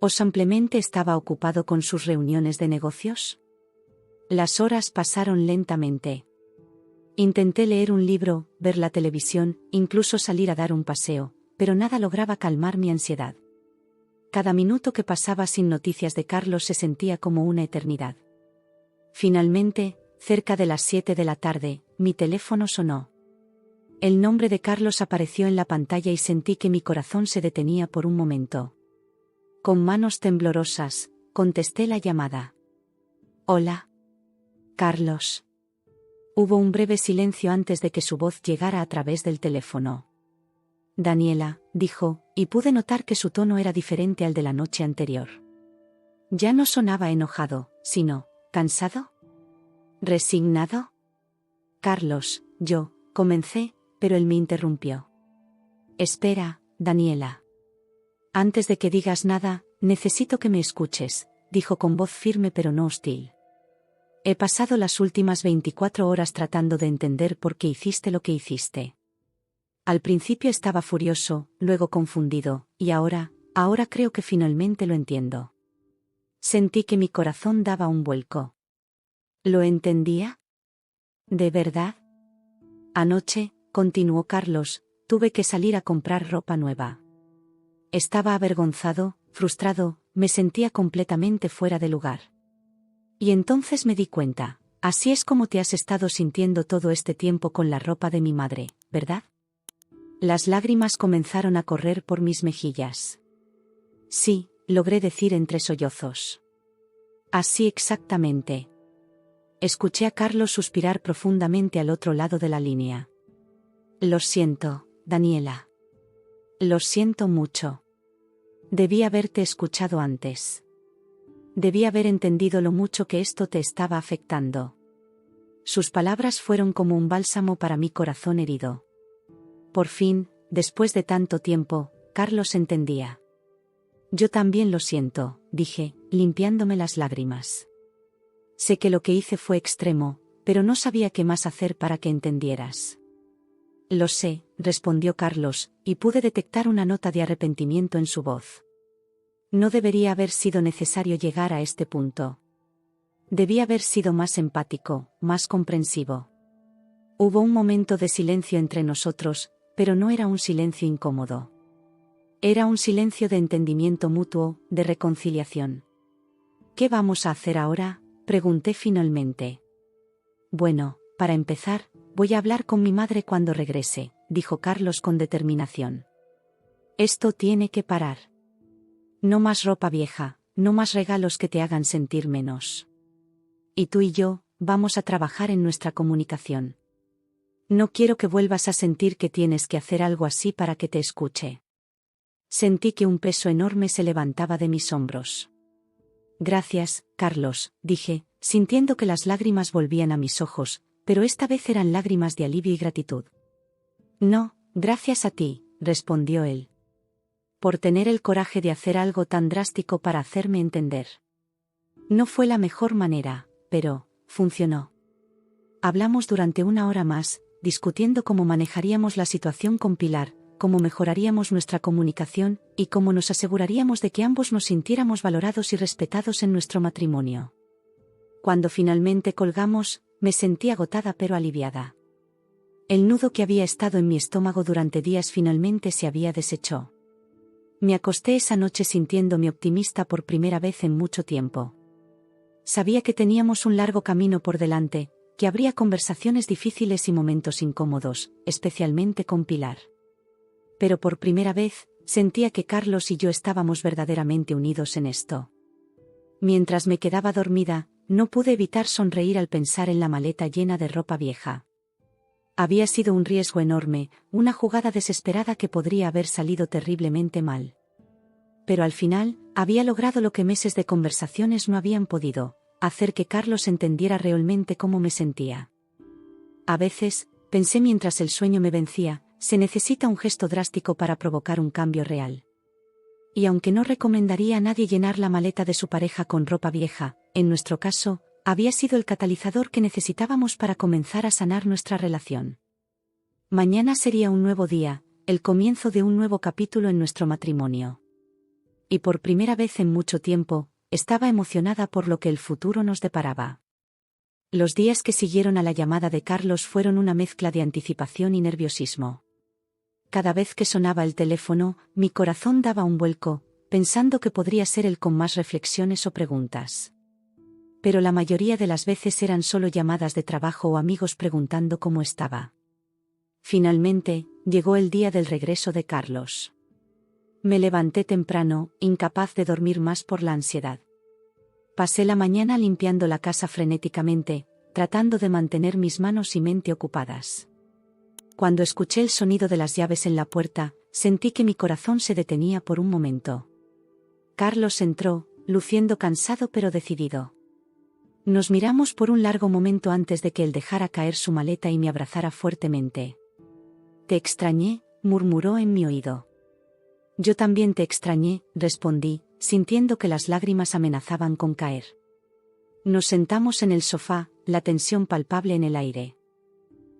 S1: ¿O simplemente estaba ocupado con sus reuniones de negocios? Las horas pasaron lentamente. Intenté leer un libro, ver la televisión, incluso salir a dar un paseo, pero nada lograba calmar mi ansiedad. Cada minuto que pasaba sin noticias de Carlos se sentía como una eternidad. Finalmente, cerca de las 7 de la tarde, mi teléfono sonó. El nombre de Carlos apareció en la pantalla y sentí que mi corazón se detenía por un momento. Con manos temblorosas, contesté la llamada. Hola. Carlos. Hubo un breve silencio antes de que su voz llegara a través del teléfono. Daniela, dijo, y pude notar que su tono era diferente al de la noche anterior. Ya no sonaba enojado, sino, ¿cansado? ¿Resignado? Carlos, comencé, pero él me interrumpió. Espera, Daniela. Antes de que digas nada, necesito que me escuches, dijo con voz firme pero no hostil. He pasado las últimas 24 horas tratando de entender por qué hiciste lo que hiciste. Al principio estaba furioso, luego confundido, y ahora creo que finalmente lo entiendo. Sentí que mi corazón daba un vuelco. ¿Lo entendía? ¿De verdad? Anoche, continuó Carlos, tuve que salir a comprar ropa nueva. Estaba avergonzado, frustrado, me sentía completamente fuera de lugar. Y entonces me di cuenta, así es como te has estado sintiendo todo este tiempo con la ropa de mi madre, ¿verdad? Las lágrimas comenzaron a correr por mis mejillas. Sí, logré decir entre sollozos. Así exactamente. Escuché a Carlos suspirar profundamente al otro lado de la línea. Lo siento, Daniela. Lo siento mucho. Debí haberte escuchado antes. Debí haber entendido lo mucho que esto te estaba afectando. Sus palabras fueron como un bálsamo para mi corazón herido. Por fin, después de tanto tiempo, Carlos entendía. Yo también lo siento, dije, limpiándome las lágrimas. Sé que lo que hice fue extremo, pero no sabía qué más hacer para que entendieras. Lo sé, respondió Carlos, y pude detectar una nota de arrepentimiento en su voz. No debería haber sido necesario llegar a este punto. Debí haber sido más empático, más comprensivo. Hubo un momento de silencio entre nosotros, pero no era un silencio incómodo. Era un silencio de entendimiento mutuo, de reconciliación. ¿Qué vamos a hacer ahora?, pregunté finalmente. Bueno, para empezar, voy a hablar con mi madre cuando regrese, dijo Carlos con determinación. Esto tiene que parar. No más ropa vieja, no más regalos que te hagan sentir menos. Y tú y yo, vamos a trabajar en nuestra comunicación. No quiero que vuelvas a sentir que tienes que hacer algo así para que te escuche. Sentí que un peso enorme se levantaba de mis hombros. Gracias, Carlos, dije, sintiendo que las lágrimas volvían a mis ojos, pero esta vez eran lágrimas de alivio y gratitud. No, gracias a ti, respondió él. Por tener el coraje de hacer algo tan drástico para hacerme entender. No fue la mejor manera, pero funcionó. Hablamos durante 1 hora más, discutiendo cómo manejaríamos la situación con Pilar, cómo mejoraríamos nuestra comunicación, y cómo nos aseguraríamos de que ambos nos sintiéramos valorados y respetados en nuestro matrimonio. Cuando finalmente colgamos, me sentí agotada pero aliviada. El nudo que había estado en mi estómago durante días finalmente se había deshecho. Me acosté esa noche sintiéndome optimista por primera vez en mucho tiempo. Sabía que teníamos un largo camino por delante, que habría conversaciones difíciles y momentos incómodos, especialmente con Pilar. Pero por primera vez, sentía que Carlos y yo estábamos verdaderamente unidos en esto. Mientras me quedaba dormida, no pude evitar sonreír al pensar en la maleta llena de ropa vieja. Había sido un riesgo enorme, una jugada desesperada que podría haber salido terriblemente mal. Pero al final, había logrado lo que meses de conversaciones no habían podido, hacer que Carlos entendiera realmente cómo me sentía. A veces, pensé mientras el sueño me vencía, se necesita un gesto drástico para provocar un cambio real. Y aunque no recomendaría a nadie llenar la maleta de su pareja con ropa vieja, en nuestro caso, había sido el catalizador que necesitábamos para comenzar a sanar nuestra relación. Mañana sería un nuevo día, el comienzo de un nuevo capítulo en nuestro matrimonio. Y por primera vez en mucho tiempo, estaba emocionada por lo que el futuro nos deparaba. Los días que siguieron a la llamada de Carlos fueron una mezcla de anticipación y nerviosismo. Cada vez que sonaba el teléfono, mi corazón daba un vuelco, pensando que podría ser él con más reflexiones o preguntas. Pero la mayoría de las veces eran solo llamadas de trabajo o amigos preguntando cómo estaba. Finalmente, llegó el día del regreso de Carlos. Me levanté temprano, incapaz de dormir más por la ansiedad. Pasé la mañana limpiando la casa frenéticamente, tratando de mantener mis manos y mente ocupadas. Cuando escuché el sonido de las llaves en la puerta, sentí que mi corazón se detenía por un momento. Carlos entró, luciendo cansado pero decidido. Nos miramos por un largo momento antes de que él dejara caer su maleta y me abrazara fuertemente. «Te extrañé», murmuró en mi oído. «Yo también te extrañé», respondí, sintiendo que las lágrimas amenazaban con caer. Nos sentamos en el sofá, la tensión palpable en el aire.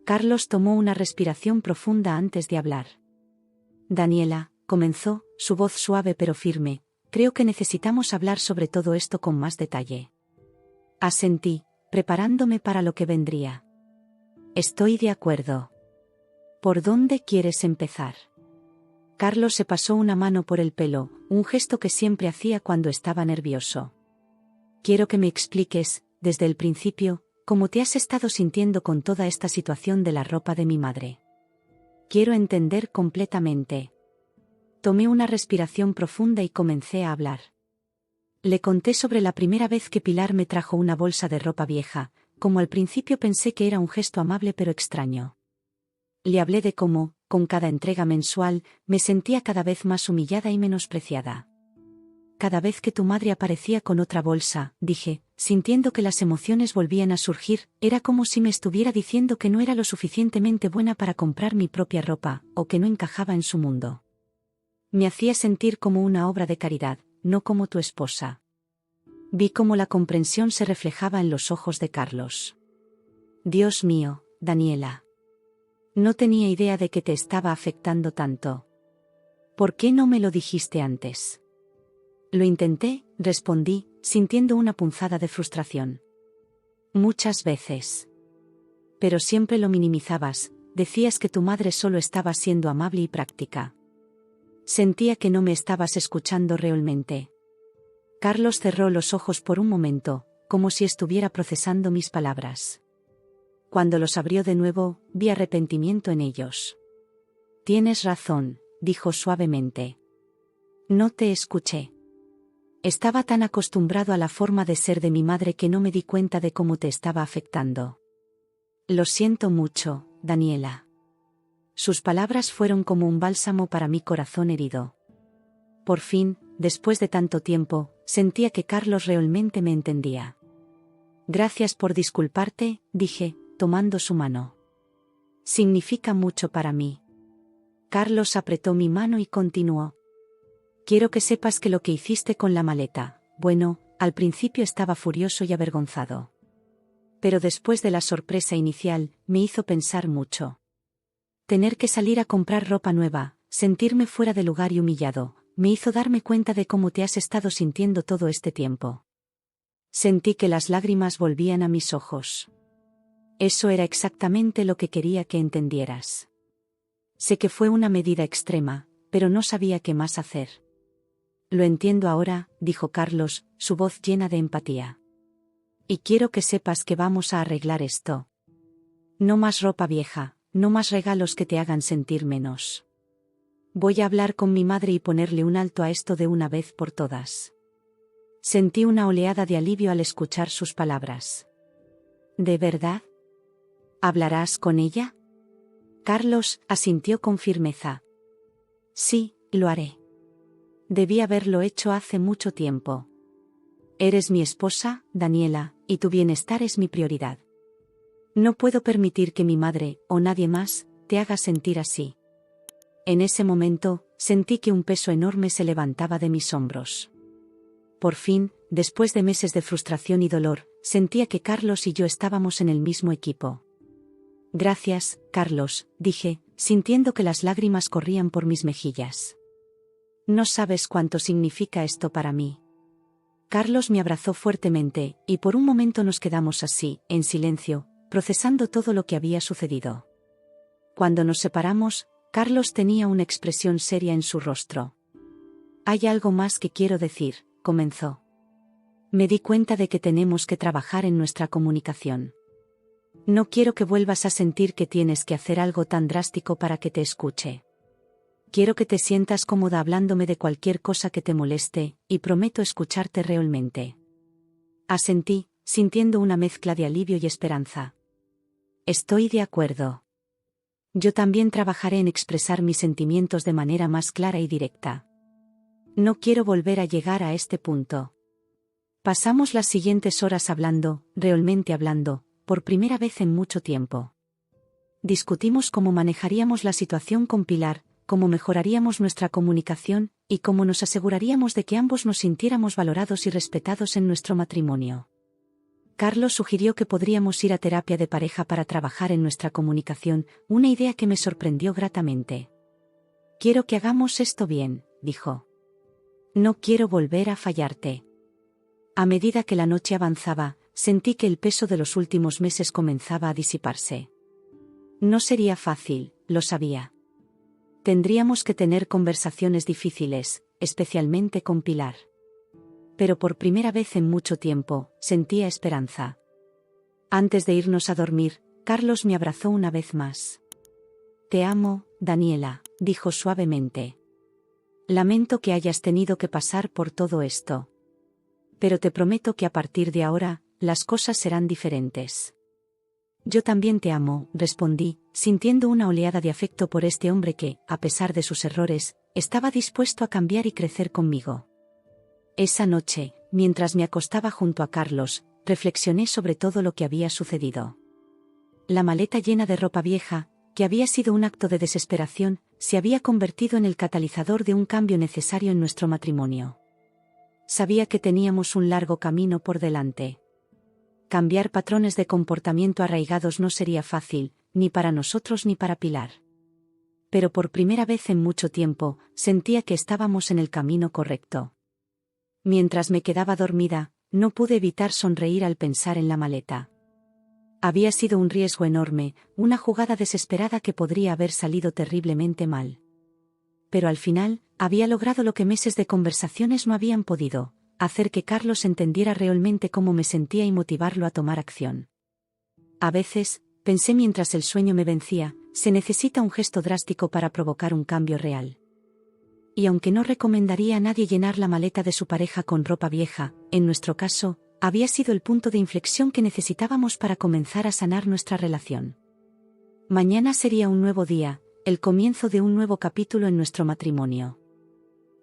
S1: Carlos tomó una respiración profunda antes de hablar. «Daniela», comenzó, su voz suave pero firme, «creo que necesitamos hablar sobre todo esto con más detalle». Asentí, preparándome para lo que vendría. «Estoy de acuerdo. ¿Por dónde quieres empezar?» Carlos se pasó una mano por el pelo, un gesto que siempre hacía cuando estaba nervioso. «Quiero que me expliques, desde el principio, cómo te has estado sintiendo con toda esta situación de la ropa de mi madre. Quiero entender completamente». Tomé una respiración profunda y comencé a hablar. Le conté sobre la primera vez que Pilar me trajo una bolsa de ropa vieja, como al principio pensé que era un gesto amable pero extraño. Le hablé de cómo, con cada entrega mensual, me sentía cada vez más humillada y menospreciada. «Cada vez que tu madre aparecía con otra bolsa», dije, sintiendo que las emociones volvían a surgir, era como si me estuviera diciendo que no era lo suficientemente buena para comprar mi propia ropa, o que no encajaba en su mundo. Me hacía sentir como una obra de caridad, no como tu esposa. Vi cómo la comprensión se reflejaba en los ojos de Carlos. «Dios mío, Daniela. No tenía idea de que te estaba afectando tanto. ¿Por qué no me lo dijiste antes?» «Lo intenté», respondí, sintiendo una punzada de frustración. «Muchas veces. Pero siempre lo minimizabas, decías que tu madre solo estaba siendo amable y práctica. Sentía que no me estabas escuchando realmente». Carlos cerró los ojos por un momento, como si estuviera procesando mis palabras. Cuando los abrió de nuevo, vi arrepentimiento en ellos. «Tienes razón», dijo suavemente. «No te escuché. Estaba tan acostumbrado a la forma de ser de mi madre que no me di cuenta de cómo te estaba afectando. Lo siento mucho, Daniela». Sus palabras fueron como un bálsamo para mi corazón herido. Por fin, después de tanto tiempo, sentía que Carlos realmente me entendía. «Gracias por disculparte», dije, tomando su mano. «Significa mucho para mí». Carlos apretó mi mano y continuó. «Quiero que sepas que lo que hiciste con la maleta, bueno, al principio estaba furioso y avergonzado. Pero después de la sorpresa inicial, me hizo pensar mucho. Tener que salir a comprar ropa nueva, sentirme fuera de lugar y humillado, me hizo darme cuenta de cómo te has estado sintiendo todo este tiempo». Sentí que las lágrimas volvían a mis ojos. Eso era exactamente lo que quería que entendieras. Sé que fue una medida extrema, pero no sabía qué más hacer. «Lo entiendo ahora», dijo Carlos, su voz llena de empatía. «Y quiero que sepas que vamos a arreglar esto. No más ropa vieja, no más regalos que te hagan sentir menos. Voy a hablar con mi madre y ponerle un alto a esto de una vez por todas». Sentí una oleada de alivio al escuchar sus palabras. «¿De verdad? ¿Hablarás con ella?» Carlos asintió con firmeza. «Sí, lo haré. Debí haberlo hecho hace mucho tiempo. Eres mi esposa, Daniela, y tu bienestar es mi prioridad. No puedo permitir que mi madre, o nadie más, te haga sentir así. En ese momento, sentí que un peso enorme se levantaba de mis hombros. Por fin, después de meses de frustración y dolor, sentía que Carlos y yo estábamos en el mismo equipo. Gracias, Carlos, dije, sintiendo que las lágrimas corrían por mis mejillas. No sabes cuánto significa esto para mí. Carlos me abrazó fuertemente, y por un momento nos quedamos así, en silencio, procesando todo lo que había sucedido. Cuando nos separamos, Carlos tenía una expresión seria en su rostro. Hay algo más que quiero decir, comenzó. Me di cuenta de que tenemos que trabajar en nuestra comunicación. No quiero que vuelvas a sentir que tienes que hacer algo tan drástico para que te escuche. Quiero que te sientas cómoda hablándome de cualquier cosa que te moleste, y prometo escucharte realmente. Asentí, sintiendo una mezcla de alivio y esperanza. Estoy de acuerdo. Yo también trabajaré en expresar mis sentimientos de manera más clara y directa. No quiero volver a llegar a este punto. Pasamos las siguientes horas hablando, realmente hablando, por primera vez en mucho tiempo. Discutimos cómo manejaríamos la situación con Pilar, cómo mejoraríamos nuestra comunicación, y cómo nos aseguraríamos de que ambos nos sintiéramos valorados y respetados en nuestro matrimonio. Carlos sugirió que podríamos ir a terapia de pareja para trabajar en nuestra comunicación, una idea que me sorprendió gratamente. Quiero que hagamos esto bien, dijo. No quiero volver a fallarte. A medida que la noche avanzaba, sentí que el peso de los últimos meses comenzaba a disiparse. No sería fácil, lo sabía. Tendríamos que tener conversaciones difíciles, especialmente con Pilar. Pero por primera vez en mucho tiempo, sentía esperanza. Antes de irnos a dormir, Carlos me abrazó una vez más. Te amo, Daniela, dijo suavemente. Lamento que hayas tenido que pasar por todo esto. Pero te prometo que a partir de ahora, las cosas serán diferentes. Yo también te amo, respondí, sintiendo una oleada de afecto por este hombre que, a pesar de sus errores, estaba dispuesto a cambiar y crecer conmigo. Esa noche, mientras me acostaba junto a Carlos, reflexioné sobre todo lo que había sucedido. La maleta llena de ropa vieja, que había sido un acto de desesperación, se había convertido en el catalizador de un cambio necesario en nuestro matrimonio. Sabía que teníamos un largo camino por delante. Cambiar patrones de comportamiento arraigados no sería fácil, ni para nosotros ni para Pilar. Pero por primera vez en mucho tiempo, sentía que estábamos en el camino correcto. Mientras me quedaba dormida, no pude evitar sonreír al pensar en la maleta. Había sido un riesgo enorme, una jugada desesperada que podría haber salido terriblemente mal. Pero al final, había logrado lo que meses de conversaciones no habían podido: hacer que Carlos entendiera realmente cómo me sentía y motivarlo a tomar acción. A veces, pensé mientras el sueño me vencía, se necesita un gesto drástico para provocar un cambio real. Y aunque no recomendaría a nadie llenar la maleta de su pareja con ropa vieja, en nuestro caso, había sido el punto de inflexión que necesitábamos para comenzar a sanar nuestra relación. Mañana sería un nuevo día, el comienzo de un nuevo capítulo en nuestro matrimonio.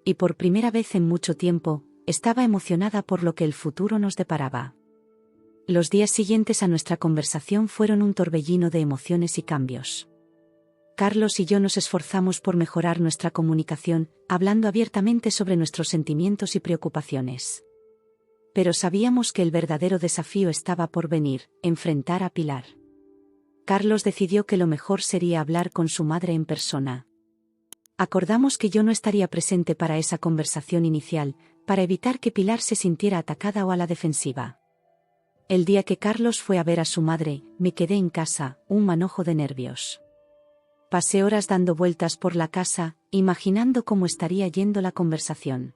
S1: Y por primera vez en mucho tiempo, estaba emocionada por lo que el futuro nos deparaba. Los días siguientes a nuestra conversación fueron un torbellino de emociones y cambios. Carlos y yo nos esforzamos por mejorar nuestra comunicación, hablando abiertamente sobre nuestros sentimientos y preocupaciones. Pero sabíamos que el verdadero desafío estaba por venir: enfrentar a Pilar. Carlos decidió que lo mejor sería hablar con su madre en persona. Acordamos que yo no estaría presente para esa conversación inicial, para evitar que Pilar se sintiera atacada o a la defensiva. El día que Carlos fue a ver a su madre, me quedé en casa, un manojo de nervios. Pasé horas dando vueltas por la casa, imaginando cómo estaría yendo la conversación.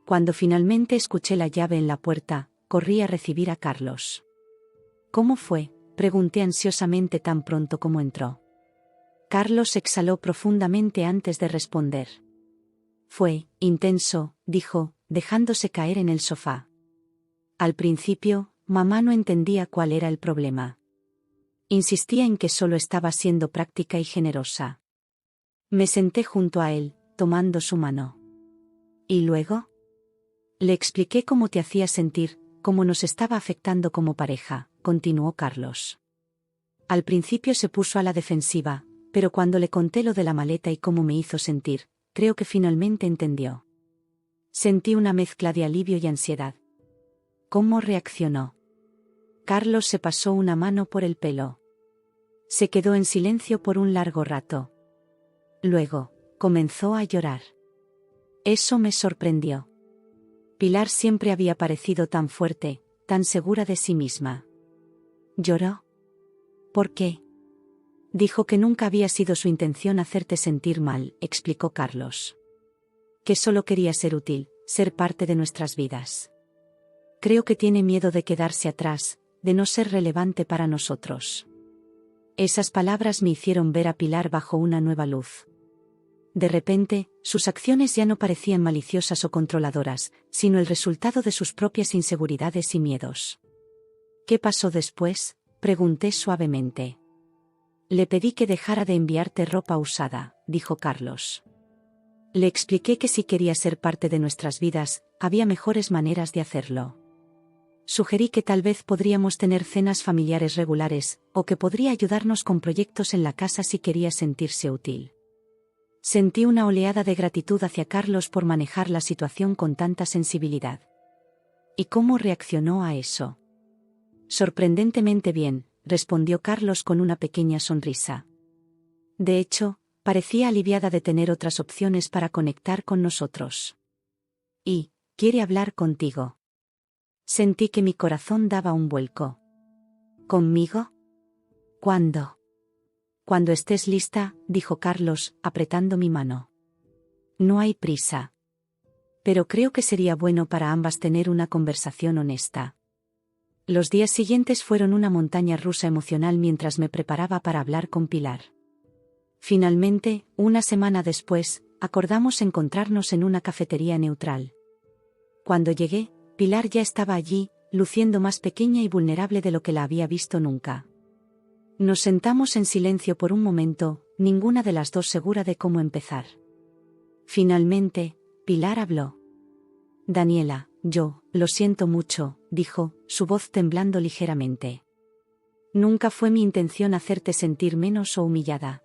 S1: Cuando finalmente escuché la llave en la puerta, corrí a recibir a Carlos. ¿Cómo fue?, pregunté ansiosamente tan pronto como entró. Carlos exhaló profundamente antes de responder. Fue intenso, dijo, dejándose caer en el sofá. Al principio, mamá no entendía cuál era el problema. Insistía en que solo estaba siendo práctica y generosa. Me senté junto a él, tomando su mano. ¿Y luego? Le expliqué cómo te hacía sentir, cómo nos estaba afectando como pareja, continuó Carlos. Al principio se puso a la defensiva, pero cuando le conté lo de la maleta y cómo me hizo sentir, creo que finalmente entendió. Sentí una mezcla de alivio y ansiedad. ¿Cómo reaccionó? Carlos se pasó una mano por el pelo. Se quedó en silencio por un largo rato. Luego, comenzó a llorar. Eso me sorprendió. Pilar siempre había parecido tan fuerte, tan segura de sí misma. ¿Lloró? ¿Por qué? Dijo que nunca había sido su intención hacerte sentir mal, explicó Carlos. Que solo quería ser útil, ser parte de nuestras vidas. Creo que tiene miedo de quedarse atrás, de no ser relevante para nosotros. Esas palabras me hicieron ver a Pilar bajo una nueva luz. De repente, sus acciones ya no parecían maliciosas o controladoras, sino el resultado de sus propias inseguridades y miedos. ¿Qué pasó después?, pregunté suavemente. Le pedí que dejara de enviarte ropa usada, dijo Carlos. Le expliqué que si quería ser parte de nuestras vidas, había mejores maneras de hacerlo. Sugerí que tal vez podríamos tener cenas familiares regulares, o que podría ayudarnos con proyectos en la casa si quería sentirse útil. Sentí una oleada de gratitud hacia Carlos por manejar la situación con tanta sensibilidad. ¿Y cómo reaccionó a eso? Sorprendentemente bien, respondió Carlos con una pequeña sonrisa. De hecho, parecía aliviada de tener otras opciones para conectar con nosotros. Y, ¿quiere hablar contigo? Sentí que mi corazón daba un vuelco. ¿Conmigo? ¿Cuándo? Cuando estés lista, dijo Carlos, apretando mi mano. No hay prisa. Pero creo que sería bueno para ambas tener una conversación honesta. Los días siguientes fueron una montaña rusa emocional mientras me preparaba para hablar con Pilar. Finalmente, una semana después, acordamos encontrarnos en una cafetería neutral. Cuando llegué, Pilar ya estaba allí, luciendo más pequeña y vulnerable de lo que la había visto nunca. Nos sentamos en silencio por un momento, ninguna de las dos segura de cómo empezar. Finalmente, Pilar habló. Daniela, lo siento mucho, dijo, su voz temblando ligeramente. Nunca fue mi intención hacerte sentir menos o humillada.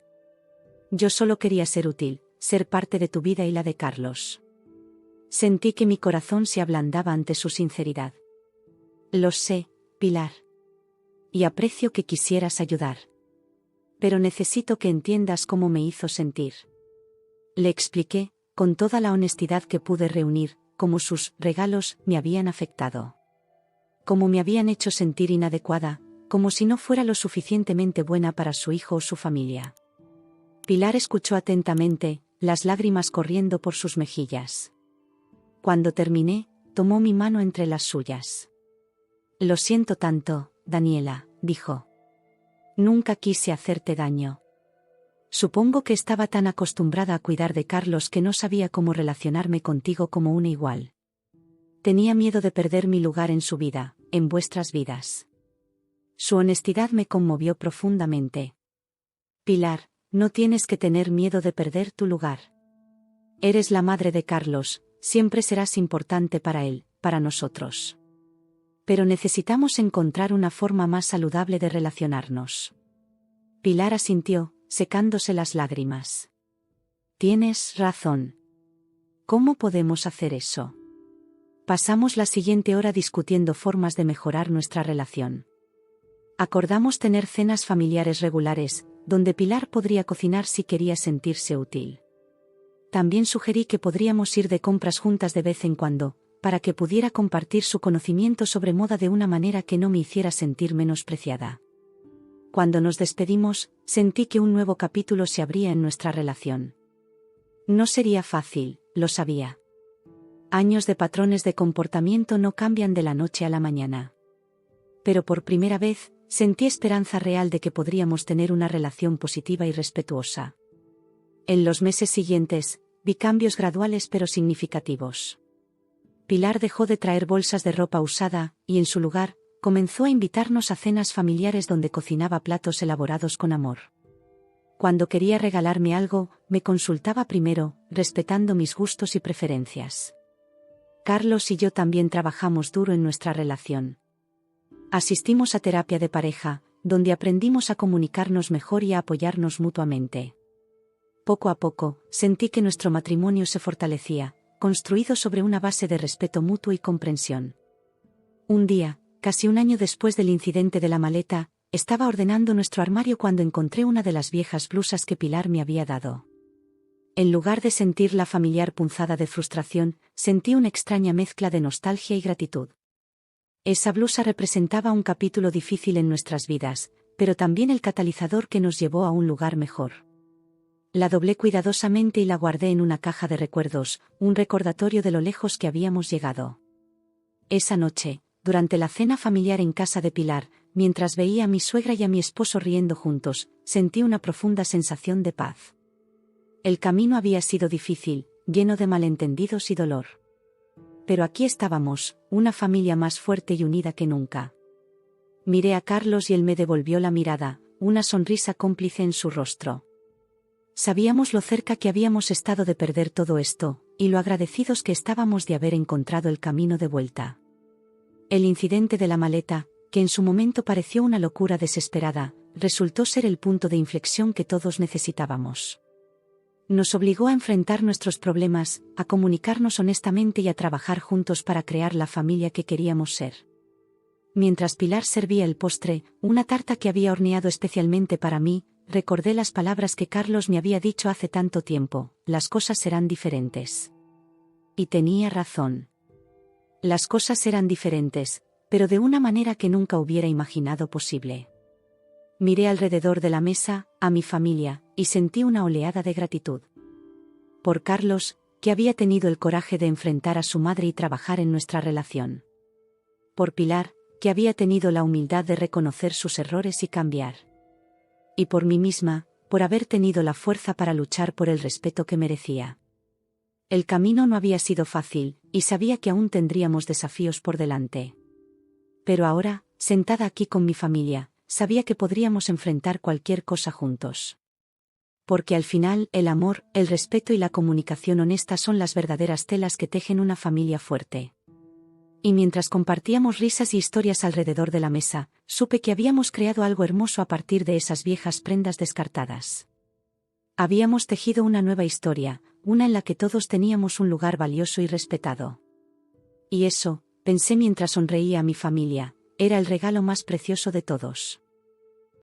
S1: Yo solo quería ser útil, ser parte de tu vida y la de Carlos. Sentí que mi corazón se ablandaba ante su sinceridad. Lo sé, Pilar. Y aprecio que quisieras ayudar. Pero necesito que entiendas cómo me hizo sentir. Le expliqué, con toda la honestidad que pude reunir, cómo sus regalos me habían afectado. Cómo me habían hecho sentir inadecuada, como si no fuera lo suficientemente buena para su hijo o su familia. Pilar escuchó atentamente, las lágrimas corriendo por sus mejillas. Cuando terminé, tomó mi mano entre las suyas. Lo siento tanto, Daniela, dijo. Nunca quise hacerte daño. Supongo que estaba tan acostumbrada a cuidar de Carlos que no sabía cómo relacionarme contigo como una igual. Tenía miedo de perder mi lugar en su vida, en vuestras vidas. Su honestidad me conmovió profundamente. Pilar, no tienes que tener miedo de perder tu lugar. Eres la madre de Carlos, siempre serás importante para él, para nosotros. Pero necesitamos encontrar una forma más saludable de relacionarnos. Pilar asintió, secándose las lágrimas. Tienes razón. ¿Cómo podemos hacer eso? Pasamos la siguiente hora discutiendo formas de mejorar nuestra relación. Acordamos tener cenas familiares regulares, donde Pilar podría cocinar si quería sentirse útil. También sugerí que podríamos ir de compras juntas de vez en cuando, para que pudiera compartir su conocimiento sobre moda de una manera que no me hiciera sentir menospreciada. Cuando nos despedimos, sentí que un nuevo capítulo se abría en nuestra relación. No sería fácil, lo sabía. Años de patrones de comportamiento no cambian de la noche a la mañana. Pero por primera vez, sentí esperanza real de que podríamos tener una relación positiva y respetuosa. En los meses siguientes, vi cambios graduales pero significativos. Pilar dejó de traer bolsas de ropa usada, y en su lugar, comenzó a invitarnos a cenas familiares donde cocinaba platos elaborados con amor. Cuando quería regalarme algo, me consultaba primero, respetando mis gustos y preferencias. Carlos y yo también trabajamos duro en nuestra relación. Asistimos a terapia de pareja, donde aprendimos a comunicarnos mejor y a apoyarnos mutuamente. Poco a poco, sentí que nuestro matrimonio se fortalecía, construido sobre una base de respeto mutuo y comprensión. Un día, casi un año después del incidente de la maleta, estaba ordenando nuestro armario cuando encontré una de las viejas blusas que Pilar me había dado. En lugar de sentir la familiar punzada de frustración, sentí una extraña mezcla de nostalgia y gratitud. Esa blusa representaba un capítulo difícil en nuestras vidas, pero también el catalizador que nos llevó a un lugar mejor. La doblé cuidadosamente y la guardé en una caja de recuerdos, un recordatorio de lo lejos que habíamos llegado. Esa noche, durante la cena familiar en casa de Pilar, mientras veía a mi suegra y a mi esposo riendo juntos, sentí una profunda sensación de paz. El camino había sido difícil, lleno de malentendidos y dolor. Pero aquí estábamos, una familia más fuerte y unida que nunca. Miré a Carlos y él me devolvió la mirada, una sonrisa cómplice en su rostro. Sabíamos lo cerca que habíamos estado de perder todo esto, y lo agradecidos que estábamos de haber encontrado el camino de vuelta. El incidente de la maleta, que en su momento pareció una locura desesperada, resultó ser el punto de inflexión que todos necesitábamos. Nos obligó a enfrentar nuestros problemas, a comunicarnos honestamente y a trabajar juntos para crear la familia que queríamos ser. Mientras Pilar servía el postre, una tarta que había horneado especialmente para mí, recordé las palabras que Carlos me había dicho hace tanto tiempo: las cosas serán diferentes. Y tenía razón. Las cosas eran diferentes, pero de una manera que nunca hubiera imaginado posible. Miré alrededor de la mesa, a mi familia, y sentí una oleada de gratitud. Por Carlos, que había tenido el coraje de enfrentar a su madre y trabajar en nuestra relación. Por Pilar, que había tenido la humildad de reconocer sus errores y cambiar. Y por mí misma, por haber tenido la fuerza para luchar por el respeto que merecía. El camino no había sido fácil, y sabía que aún tendríamos desafíos por delante. Pero ahora, sentada aquí con mi familia, sabía que podríamos enfrentar cualquier cosa juntos. Porque al final, el amor, el respeto y la comunicación honesta son las verdaderas telas que tejen una familia fuerte. Y mientras compartíamos risas y historias alrededor de la mesa, supe que habíamos creado algo hermoso a partir de esas viejas prendas descartadas. Habíamos tejido una nueva historia, una en la que todos teníamos un lugar valioso y respetado. Y eso, pensé mientras sonreía a mi familia, era el regalo más precioso de todos.